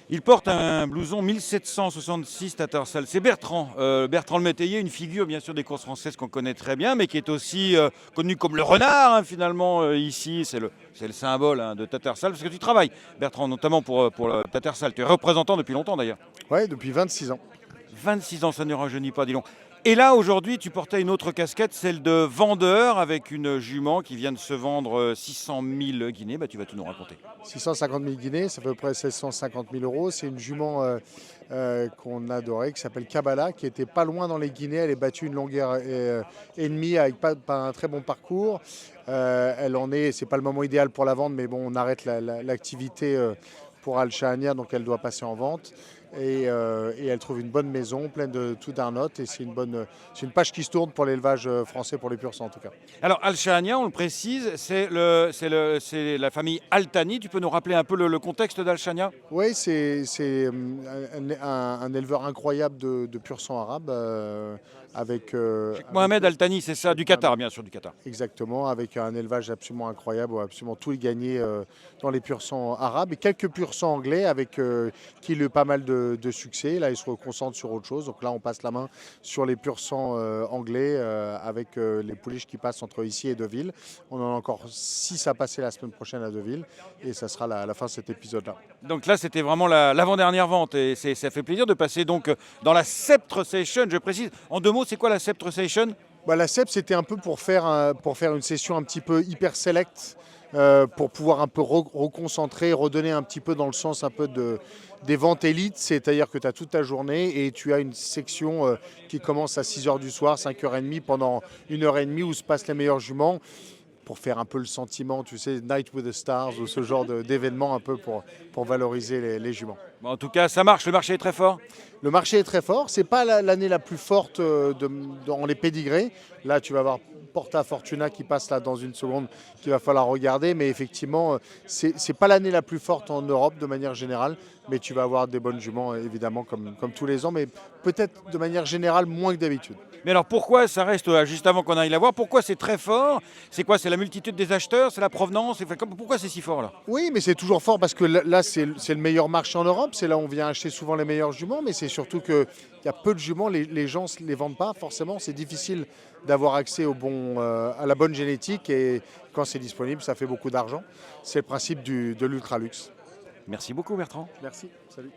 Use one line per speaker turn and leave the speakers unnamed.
Il porte un blouson 1766 Tattersall. C'est Bertrand, Bertrand le Métayer, une figure bien sûr des courses françaises qu'on connaît très bien, mais qui est aussi connu comme le renard finalement ici. C'est le symbole de Tattersall, parce que tu travailles, Bertrand, notamment pour le Tattersall. Tu es représentant depuis longtemps d'ailleurs.
Ouais, depuis 26 ans.
26 ans, ça ne rajeunit pas, dis donc. Et là, aujourd'hui, tu portais une autre casquette, celle de vendeur, avec une jument qui vient de se vendre 600 000 guinées. Bah, tu vas tout nous raconter.
650 000 guinées, ça fait à peu près 750 000 euros. C'est une jument qu'on adorait, qui s'appelle Kabbalah, qui était pas loin dans les Guinées. Elle est battue une longueur et demie avec pas un très bon parcours. C'est pas le moment idéal pour la vente, mais bon, on arrête l'activité pour Al Shahania, donc elle doit passer en vente. Et elle trouve une bonne maison, pleine de tout d'un note. Et c'est une page qui se tourne pour l'élevage français, pour les pur sang en tout cas.
Alors, Al-Shahania, on le précise, c'est la famille Al-Thani. Tu peux nous rappeler un peu le contexte d'Al-Shahania?
Oui, c'est un éleveur incroyable de pur sang arabe.
Mohamed Al-Thani, c'est ça, du Qatar, bien sûr, du Qatar.
Exactement, avec un élevage absolument incroyable, où absolument tout est gagné dans les pur sang arabes et quelques pur sang anglais avec qui il a eu pas mal de succès. Là, il se reconcentre sur autre chose. Donc là, on passe la main sur les pur sang anglais avec les pouliches qui passent entre ici et Deauville. On en a encore 6 à passer la semaine prochaine à Deauville et ça sera la fin de cet épisode-là.
Donc là, c'était vraiment l'avant-dernière vente et ça fait plaisir de passer donc dans la Sceptre Session. Je précise, en 2 mots, c'est quoi la Sceptre Session?
La CEP, c'était un peu pour faire une session un petit peu hyper select, pour pouvoir un peu reconcentrer, redonner un petit peu dans le sens un peu des ventes élites, c'est-à-dire que tu as toute ta journée et tu as une section qui commence à 6 heures du soir, 5h30 pendant 1h30 où se passent les meilleurs juments, pour faire un peu le sentiment, tu sais, Night with the Stars ou ce genre d'événement un peu pour valoriser les juments.
Bon, en tout cas, ça marche, le marché est très fort.
Le marché est très fort. C'est pas l'année la plus forte dans les pédigrés. Là, tu vas avoir Porta Fortuna qui passe là dans une seconde, qu'il va falloir regarder. Mais effectivement, c'est pas l'année la plus forte en Europe de manière générale. Mais tu vas avoir des bonnes juments, évidemment, comme tous les ans. Mais peut-être de manière générale moins que d'habitude.
Mais alors pourquoi ça reste, juste avant qu'on aille la voir, pourquoi c'est très fort? C'est quoi? C'est la multitude des acheteurs? C'est la provenance? Pourquoi c'est si fort là?
Oui, mais c'est toujours fort parce que là, c'est le meilleur marché en Europe. C'est là où on vient acheter souvent les meilleurs juments. Mais c'est surtout qu'il y a peu de juments. Les gens ne les vendent pas. Forcément, c'est difficile d'avoir accès à la bonne génétique. Et quand c'est disponible, ça fait beaucoup d'argent. C'est le principe de l'ultra luxe.
Merci beaucoup, Bertrand.
Merci. Salut.